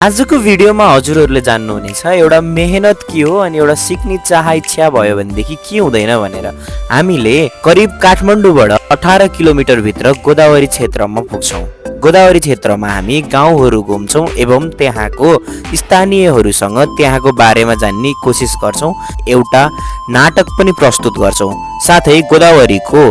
आजको भिडियोमा हजुरहरूले जान्नुहुनेछ एउटा मेहनत के हो अनि एउटा सिक्ने चाह इच्छा भयो भनेदेखि के हुँदैन भनेर। हामीले करिब काठमाडौँबाट 18 किलोमिटर भित्र गोदावरी क्षेत्रमा पुग्छौँ। गोदावरी क्षेत्रमा हामी गाउँहरू घुम्छौँ एवं त्यहाँको स्थानीयहरूसँग त्यहाँको बारेमा जान्ने कोसिस गर्छौँ। एउटा नाटक पनि प्रस्तुत गर्छौँ। साथै गोदावरीको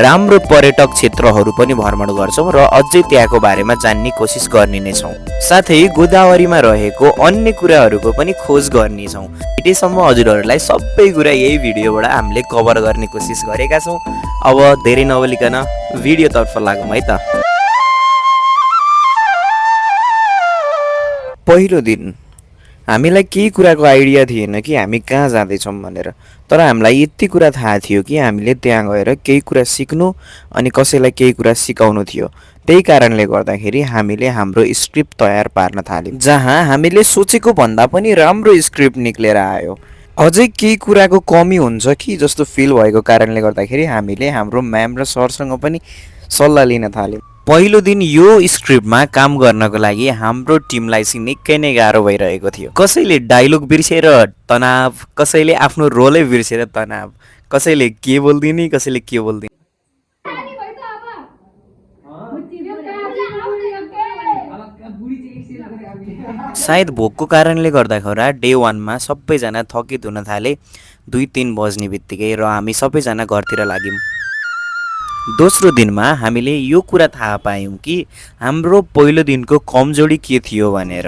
राम्रो पर्यटक क्षेत्रहरू पनि भ्रमण गर्छौँ र अझै त्यहाँको बारेमा जान्ने कोसिस गर्ने नै छौँ। साथै गोदावरीमा रहेको अन्य कुराहरूको पनि खोज गर्नेछौँ। यतिसम्म हजुरहरूलाई सबै कुरा यही भिडियोबाट हामीले कभर गर्ने कोसिस गरेका छौँ। अब धेरै नबोलिकन भिडियोतर्फ लागौँ है त। पहिलो दिन हामीलाई केही कुराको आइडिया थिएन कि हामी कहाँ जाँदैछौँ भनेर। तर हामीलाई यति कुरा थाहा थियो कि हामीले त्यहाँ गएर केही कुरा सिक्नु अनि कसैलाई केही कुरा सिकाउनु थियो। त्यही कारणले गर्दाखेरि हामीले हाम्रो स्क्रिप्ट तयार पार्न थाल्यौँ, जहाँ हामीले सोचेको भन्दा पनि राम्रो स्क्रिप्ट निक्लेर आयो। अझै केही कुराको कमी हुन्छ कि जस्तो फिल भएको कारणले गर्दाखेरि हामीले हाम्रो म्याम र सरसँग पनि सल्लाह लिन थाल्यौँ। पहिलो दिन यो स्क्रिप्टमा काम गर्नको लागि हाम्रो टिमलाई चाहिँ निकै नै गाह्रो भइरहेको थियो। कसैले डायलग बिर्सेर तनाव, कसैले आफ्नो रोलै बिर्सेर तनाव, कसैले के बोल्दिने कसैले के बोल्दिने। सायद भोकको कारणले गर्दाखेरि डे 1मा सबैजना थकित हुन थाले। 2-3 बज्ने बित्तिकै र हामी सबैजना घरतिर लाग्यौँ। दोस्रो दिनमा हामीले यो कुरा थाहा पायौँ कि हाम्रो पहिलो दिनको कमजोरी के थियो भनेर,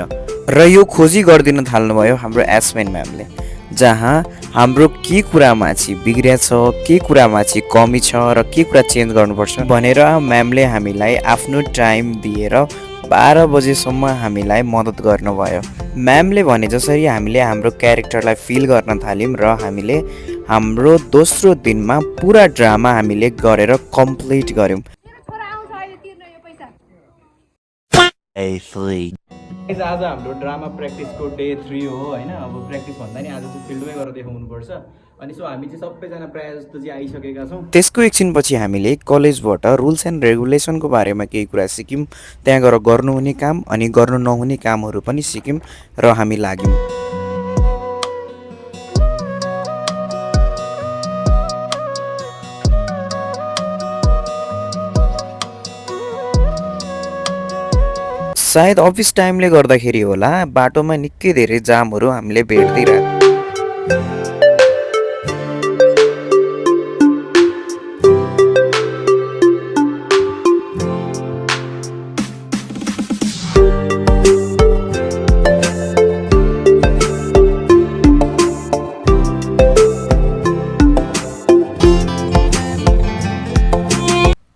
र यो खोजी गरिदिन थाल्नुभयो हाम्रो एसमेन म्यामले, जहाँ हाम्रो के कुरामा चाहिँ बिग्रिया छ, के कुरामा चाहिँ कमी छ र के कुरा चेन्ज गर्नुपर्छ भनेर म्यामले हामीलाई आफ्नो टाइम दिएर 12 बजेसम्म हामीलाई मद्दत गर्नुभयो। म्यामले भने जसरी हामीले हाम्रो क्यारेक्टरलाई फिल गर्न थाल्यौँ र हामीले हाम्रो दोस्रो दिनमा पुरा ड्रामा हामीले गरेर कम्प्लिट गर्यौँ। आज हाम्रो ड्रामा प्र्याक्टिसको डे 3 हो होइन। अब प्र्याक्टिस भन्दा नि आज चाहिँ फिल्डमै गएर देखाउनुपर्छ। अनि सो हामी चाहिँ सबैजना प्रायः जस्तो चाहिँ आइसकेका छौँ। त्यसको एकछिनपछि हामीले कलेजबाट रुल्स एन्ड रेगुलेसनको बारेमा केही कुरा सिक्यौँ। त्यहाँ गएर गर्नुहुने काम अनि गर्नु नहुने कामहरू पनि सिक्यौँ र हामी लाग्यौँ। सायद अफिस टाइमले गर्दाखेरि होला बाटोमा निकै धेरै जामहरू हामीले भेट्दिरहेको।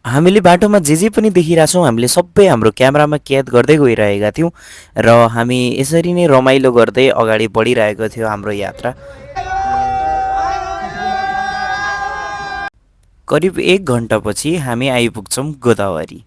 हामीले बाटोमा जे पनि देखिरहेछौँ हामीले सबै हाम्रो क्यामेरामा कैद गर्दै गइरहेका थियौँ र हामी यसरी नै रमाइलो गर्दै अगाडि बढिरहेको थियो हाम्रो यात्रा। करिब 1 घन्टापछि हामी आइपुग्छौँ गोदावरी।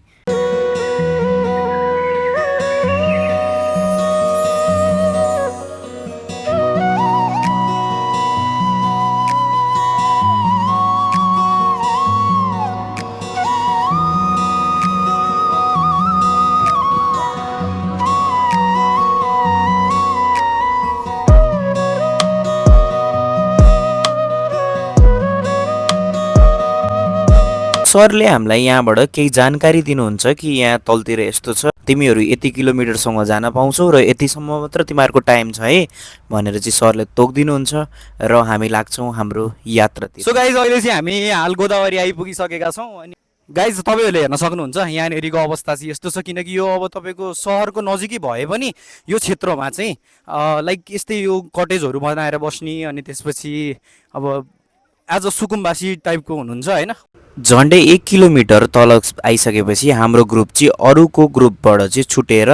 सरले हामीलाई यहाँबाट केही जानकारी दिनुहुन्छ कि यहाँ तलतिर यस्तो छ, तिमीहरू यति किलोमिटरसँग जान पाउँछौ र यतिसम्म मात्र तिमीहरूको टाइम छ है भनेर चाहिँ सरले तोकिदिनुहुन्छ र हामी लाग्छौँ हाम्रो यात्रातिर। सो गाइज अहिले चाहिँ हामी हाल गोदावरी आइपुगिसकेका छौँ। अनि गाइज तपाईँहरूले हेर्न सक्नुहुन्छ यहाँनिरको अवस्था चाहिँ यस्तो छ, किनकि यो अब तपाईँको सहरको नजिकै भए पनि यो क्षेत्रमा चाहिँ लाइक यस्तै यो कटेजहरू बनाएर बस्ने अनि त्यसपछि अब एज अ सुकुम्बासी टाइपको हुनुहुन्छ होइन। झन्डै 1 किलोमिटर तल आइसकेपछि हाम्रो ग्रुप चाहिँ अरूको ग्रुपबाट चाहिँ छुटेर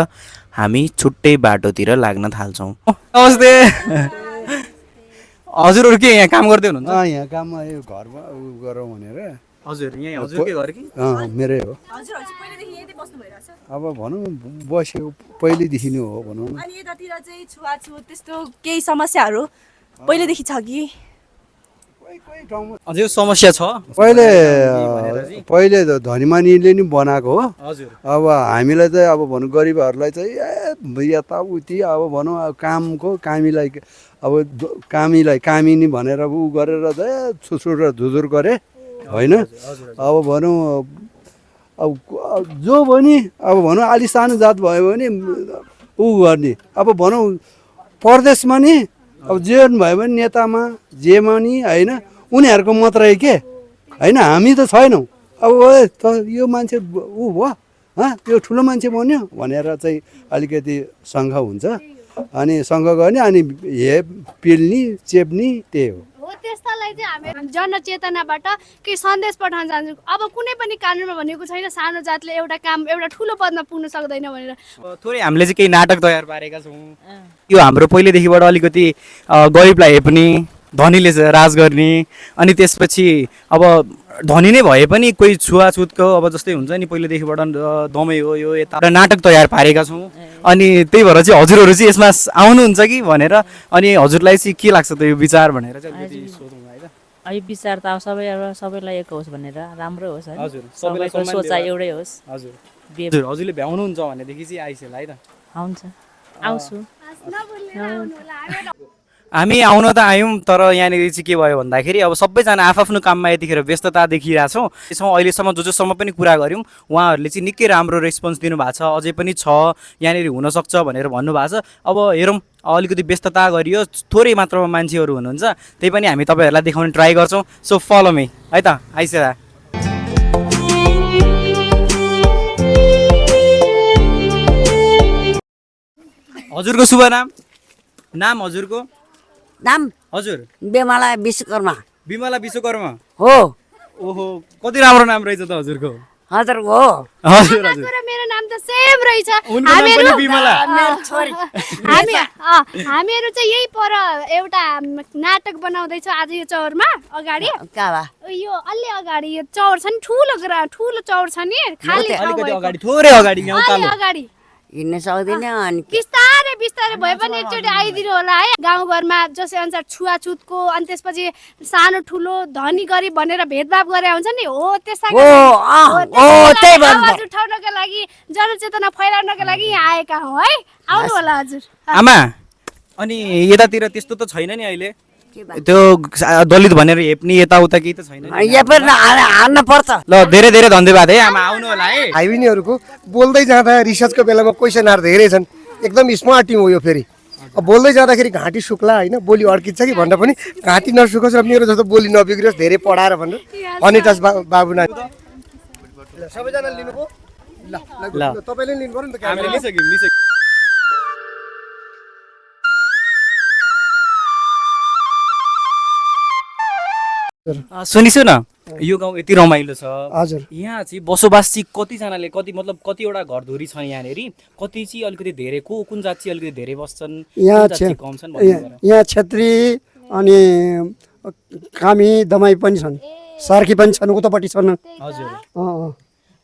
हामी छुट्टै बाटोतिर लाग्न थाल्छौँ। नमस्ते हजुरहरू के यहाँ काम गर्दै हुनुहुन्छ? यहाँ काममा यो घरमा गरौँ भनेर। हजुर यहाँ हजुरकै घर कि? मेरै हो। अब भनौँ बसेको पहिलेदेखि नै हो भनौँ न। अनि यतातिर चाहिँ छुवाछुत त्यस्तो केही समस्याहरू पहिलेदेखि छ कि? कोही ठाउँमा अझै यो समस्या छ पहिले धनीमानीले नि बनाएको हो। हजुर अब हामीलाई चाहिँ अब भनौँ गरिबहरूलाई चाहिँ यताउति अब भनौँ कामको कामीलाई अब कामिनी भनेर उ गरेर चाहिँ छुछुर र धुधुर गरे होइन। अब भनौँ अब जो भने अब भनौँ अलि सानो जात भयो भने ऊ गर्ने अब भनौँ परदेशमा नि अब जे भयो भने नेतामा जेमा नि होइन उनीहरूको मात्रै के होइन हामी त छैनौँ। अब त यो मान्छे ऊ भयो यो ठुलो मान्छे बन्यो भनेर चाहिँ अलिकति शङ्ख हुन्छ अनि शङ्ख गर्ने अनि पिल्ने चेप्ने त्यही हो। त्यस्तालाई चाहिँ हामी जनचेतनाबाट केही सन्देश पठाउन चाहन्छौँ। अब कुनै पनि कानुनमा भनेको छैन सानो जातले एउटा काम एउटा ठुलो पदमा पुग्न सक्दैन भनेर। थोरै हामीले चाहिँ केही नाटक तयार पारेका छौँ। यो हाम्रो पहिलेदेखिबाट अलिकति गरिबलाई हेप्ने धनीले राज गर्ने अनि त्यसपछि अब धनी नै भए पनि कोही छुवाछुतको अब जस्तै हुन्छ नि पहिलेदेखिबाट दमै हो यो यता नाटक तयार पारेका छौँ। अनि त्यही भएर चाहिँ हजुरहरू चाहिँ यसमा आउनुहुन्छ कि भनेर अनि हजुरलाई चाहिँ के लाग्छ त यो विचार भनेर चाहिँ अलिकति सोधौँ है त। यो विचार त अब सबैलाई एक होस् भनेर राम्रो होस् होइन। हजुर सबैको सोचाइ एउटै होस्। हजुर हजुरले भ्याउनुहुन्छ भनेदेखि चाहिँ आइसेल है त। हुन्छ आउँछु। हामी आउन त आयौँ तर यहाँनिर चाहिँ के भयो भन्दाखेरि अब सबैजना आफ्नो काममा यतिखेर व्यस्तता देखिरहेछौँ। त्यसमा अहिलेसम्म जोसँग पनि कुरा गऱ्यौँ उहाँहरूले चाहिँ निकै राम्रो रेस्पोन्स दिनुभएको छ। अझै पनि छ यहाँनिर हुनसक्छ भनेर भन्नुभएको छ। अब हेरौँ अलिकति व्यस्तता गरियो थोरै मात्रामा मान्छेहरू हुनुहुन्छ त्यही पनि हामी तपाईँहरूलाई देखाउने ट्राई गर्छौँ। सो फलो मी है त आइसेरा। हजुरको शुभ नाम हजुरको नाम हजुर बेमला विश्वकर्मा विमला विश्वकर्मा हो। ओहो कति राम्रो नाम रहेछ त हजुरको। हजुर हो हजुर हजुर मेरो नाम त सेम रहेछ। उनको नाम पनि विमला। हामीहरू चाहिँ यही पर एउटा नाटक बनाउँदैछौँ आज यो चौरमा अगाडि यो अलि अगाडि यो चौर छ नि ठुलो चौर छ नि खाली अगाडि थोरै अगाडि अगाडि हिँड्न सक्दैन अनि बिस्तारै भए पनि एकचोटि आइदिनु होला है। गाउँघरमा जसै अनुसार छुवाछुतको अनि त्यसपछि सानो ठुलो धनी गरिब भनेर भेदभाव गरे हुन्छ नि हो त्यस्ता आवाज उठाउनको लागि जनचेतना फैलाउनको लागि यहाँ आएका हौ है। आउनु होला हजुर। आमा अनि यतातिर त्यस्तो त छैन नि अहिले त्यो दलित भनेर हेप्ने यताउता केही त छैन हाल्न पर्छ। ल धेरै धेरै धन्यवाद है आमा आउनु होला है। भाइबहिनीहरूको बोल्दै जाँदा रिसर्चको बेलामा क्वेसनहरू धेरै छन् एकदम स्मार्ट टिम हो यो। फेरि अब बोल्दै जाँदाखेरि घाँटी सुक्ला होइन बोली अड्किन्छ कि भन्दा पनि घाँटी नसुकोस् र मेरो जस्तो बोली नबिग्रियोस् धेरै पढाएर भनेर अनिताज बाबु नानी सबैजना लिनुभयो। ल तपाईँले लिनु पर्यो नि त। हामीले लिसक्यौँ। सुनिसु न यो गाउँ यति रमाइलो छ हजुर। यहाँ चाहिँ बसोबास चाहिँ कतिजनाले कतिवटा घरधुरी छन् यहाँनिर कति चाहिँ अलिकति धेरै कुन जात चाहिँ अलिकति धेरै बस्छन् यहाँ क्षेत्री अनि कामी दमाई पनि छन् सार्की पनि छन् उतापट्टि छन्। हजुर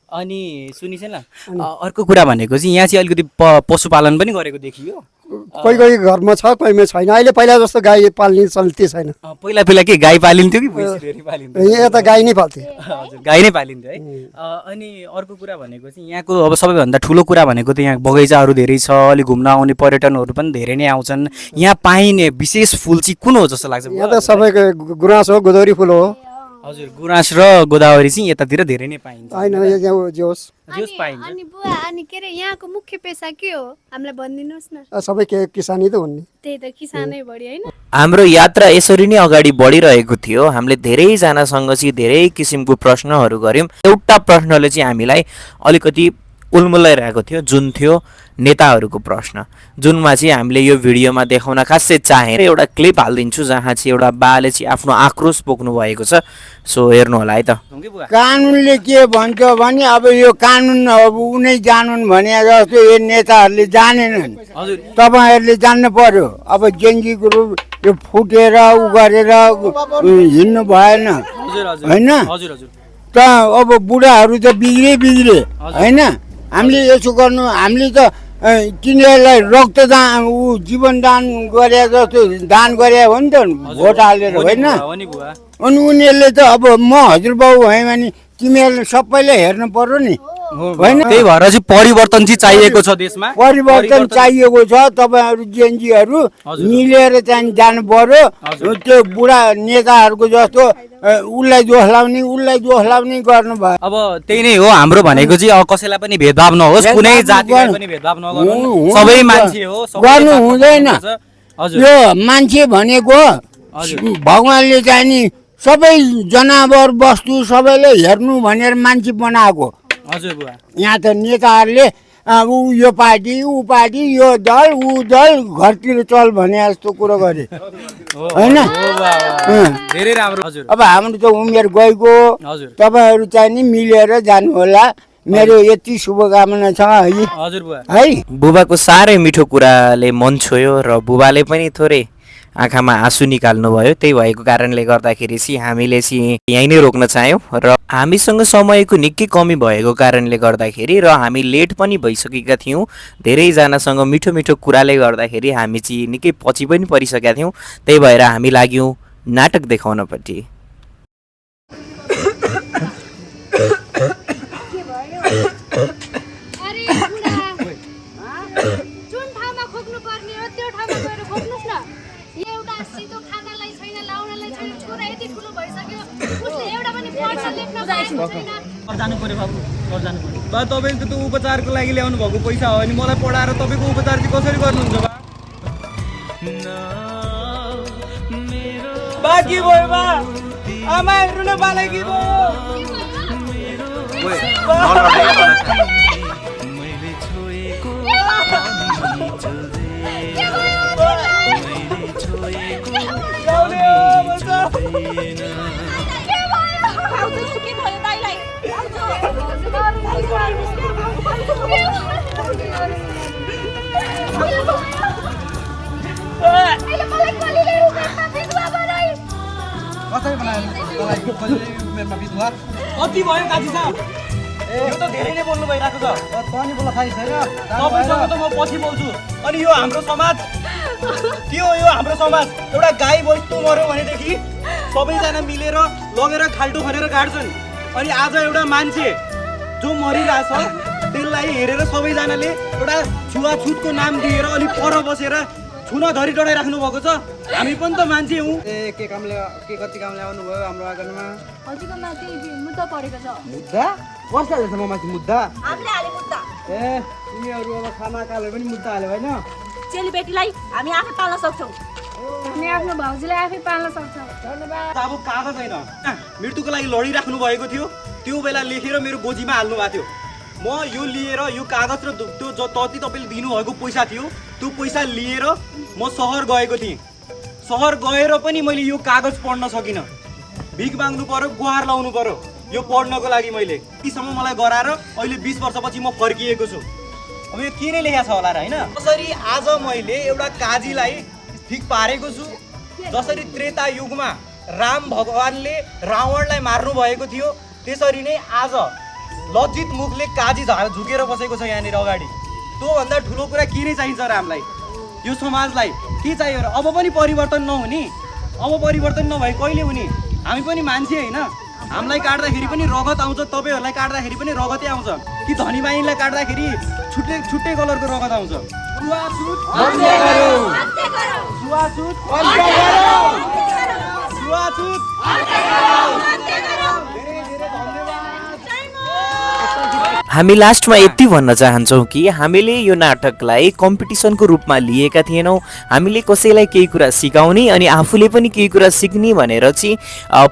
अनि सुनिस न अर्को कुरा भनेको चाहिँ यहाँ चाहिँ अलिकति पशुपालन पनि गरेको देखियो। कोही घरमा छ कोहीमा छैन। अहिले पहिला जस्तो गाई पाल्ने चल्ती छैन। पहिला के गाई पालिन्थ्यो कि भैँसी पालिन्थ्यो? यहाँ त गाई नै पाल्थ्यो। हजुर गाई नै पालिन्थ्यो है। अनि अर्को कुरा भनेको चाहिँ यहाँको अब सबैभन्दा ठुलो कुरा भनेको त यहाँ बगैँचाहरू धेरै छ अलिक घुम्न आउने पर्यटनहरू पनि धेरै नै आउँछन्। यहाँ पाइने विशेष फुल चाहिँ कुन हो जस्तो लाग्छ? यहाँ त सबैको गुराँस हो गोदावरी फुल हो। हजुर गुराँस र गोदावरी चाहिँ यतातिर धेरै नै पाइन्छ। अनि बुवा अनि के अरे यहाँको मुख्य पेसा के हो हामीलाई भनिदिनुहोस् न। सबै किसानी त हुन् नि। त्यही त किसानै बढी हैन। हाम्रो यात्रा यसरी नै अगाडि बढिरहेको थियो। हामीले धेरैजनासँग चाहिँ धेरै किसिमको प्रश्नहरू गऱ्यौँ। एउटा प्रश्नले चाहिँ हामीलाई अलिकति उल्मुलाइरहेको थियो जुन थियो नेताहरूको प्रश्न जुनमा चाहिँ हामीले यो भिडियोमा देखाउन खासै चाहेर एउटा क्लिप हालिदिन्छु जहाँ चाहिँ एउटा बाले चाहिँ आफ्नो आक्रोश पोख्नु भएको छ। सो हेर्नु होला है त। कानुनले के भन्छ भने अब यो कानुन अब उनै जानुन् भने जस्तो यो नेताहरूले जानेनन्। तपाईँहरूले जान्नु पर्यो। अब जेन्जीको रूप यो फुटेर उ गरेर हिँड्नु भएन होइन त। अब बुढाहरू त बिग्रे होइन। हामीले यसो गर्नु हामीले त तिनीहरूलाई रक्तदान जीवन दान गरे जस्तो दान गरे हो नि त भोट हालेर होइन। अनि उनीहरूले त अब म हजुरबाउ भएँ भने तिमीहरूले सबैले हेर्नु पर्यो नि होइन त्यही भएर चाहिँ परिवर्तन चाहिँ चाहिएको छ देशमा परिवर्तन चाहिएको छ तपाईँहरू जेएनजीहरू मिलेर चाहिँ जानु पर्यो त्यो बुढा नेताहरूको जस्तो उसलाई दोष लाउने गर्नुभयो अब त्यही नै हो हाम्रो भनेको चाहिँ अब कसैलाई पनि भेदभाव नहोस् कुनै जातिलाई पनि भेदभाव नगर्नु सबै मान्छे हो गर्नु हुँदैन हजुर यो मान्छे भनेको भगवानले चाहिँ नि सबै जनावर वस्तु सबैले हेर्नु भनेर मान्छे बनाएको हजुर बुवा यहाँ त नेताहरूले ऊ यो पार्टी ऊ पार्टी यो दल ऊ दल घरतिर चल भने जस्तो कुरो गरे होइन धेरै राम्रो हजुर अब हाम्रो त उमेर गएको हजुर तपाईँहरू चाहिँ नि मिलेर जानु होला मेरो यति शुभकामना छ है हजुर बुवा है बुबाको साह्रै मिठो कुराले मन छोयो र बुबाले पनि थोरै आँखामा आँसु निकाल्नु भयो। त्यही भएको कारणले गर्दाखेरि चाहिँ हामीले चाहिँ यहीँ नै रोक्न चाह्यौँ र हामीसँग समयको निकै कमी भएको कारणले गर्दाखेरि र हामी लेट पनि भइसकेका थियौँ। धेरैजनासँग मिठो मिठो कुराले गर्दाखेरि हामी चाहिँ निकै पछि पनि परिसकेका थियौँ। त्यही भएर हामी लाग्यौँ नाटक देखाउनपट्टि। तपाईँको त उपचारको लागि ल्याउनु भएको पैसा हो अनि मलाई पढाएर तपाईँको उपचार चाहिँ कसरी गर्नुहुन्छ बा के भयो बा आमा हेर्नु न बालाई के कति भयो काजी साहब यो त धेरै नै बोल्नु भइरहेको छ तपाईसँग त म पछि बोल्छु। अनि यो हाम्रो समाज के हो यो हाम्रो समाज एउटा गाई बस्तु मर्यो भनेदेखि सबैजना मिलेर लगेर खाल्टो खनेर गाड्छन् अनि आज एउटा मान्छे जो मरिरहेछ त्यसलाई हेरेर सबैजनाले एउटा छुवाछुतको नाम दिएर अलिक पर बसेर छुन धरी डढाइराख्नु भएको छ। हामी पनि त मान्छे हौँ। के कति काम ल्याउनु भयो हाम्रो आँगनमा? हजुरको माथि मुद्दा परेको छ। मुद्दा कस्तो हाल्छ म माथि मुद्दा? आफूले हाले मुद्दा। ए तिमीहरू अब खाना कालेर पनि मुद्दा हाल्यो होइन? चेलीबेटीलाई हामी आफै पाल्न सक्छौँ। हामी आफ्नो भाउजूलाई आफै पाल्न सक्छौँ। अब कागज छैन मृत्युको लागि लडिराख्नु भएको थियो त्यो बेला लेखेर मेरो गोजीमा हाल्नु भएको थियो। म यो लिएर यो कागज र त्यो जति तपाईँले दिनुभएको पैसा थियो त्यो पैसा लिएर म सहर गएको थिएँ। सहर गएर पनि मैले यो कागज पढ्न सकिनँ। भिख माग्नु पर्यो गुहार लाउनु पर्यो यो पढ्नको लागि। मैले तीसम्म मलाई गराएर अहिले 20 वर्षपछि म फर्किएको छु। अब यो के नै लेखा छ होला र होइन? कसरी आज मैले एउटा काजीलाई ठिक पारेको छु जसरी त्रेता युगमा राम भगवानले रावणलाई मार्नु भएको थियो त्यसरी नै आज लज्जित मुखले काजी झुकेर बसेको छ यहाँनिर अगाडि। त्योभन्दा ठुलो कुरा के नै चाहिन्छ र हामीलाई यो समाजलाई के चाहियो र? अब पनि परिवर्तन नहुने अब परिवर्तन नभए कहिले हुने? हामी पनि मान्छे होइन? हामीलाई काट्दाखेरि पनि रगत आउँछ तपाईँहरूलाई काट्दाखेरि पनि रगतै आउँछ कि धनी बाहिनीलाई काट्दाखेरि छुट्टै छुट्टै कलरको रगत आउँछ? हामी लास्टमा यति भन्न चाहन्छौँ कि हामीले यो नाटकलाई कम्पिटिसनको रूपमा लिएका थिएनौँ। हामीले कसैलाई केही कुरा सिकाउने अनि आफूले पनि केही कुरा सिक्ने भनेर चाहिँ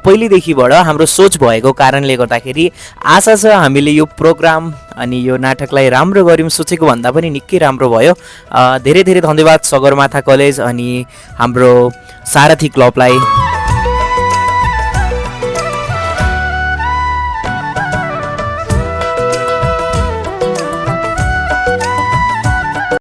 पहिलेदेखिबाट हाम्रो सोच भएको कारणले गर्दाखेरि आशा छ हामीले यो प्रोग्राम अनि यो नाटकलाई राम्रो गऱ्यौँ। सोचेको भन्दा पनि निकै राम्रो भयो। धेरै धेरै धन्यवाद सगरमाथा कलेज अनि हाम्रो सारथी क्लबलाई।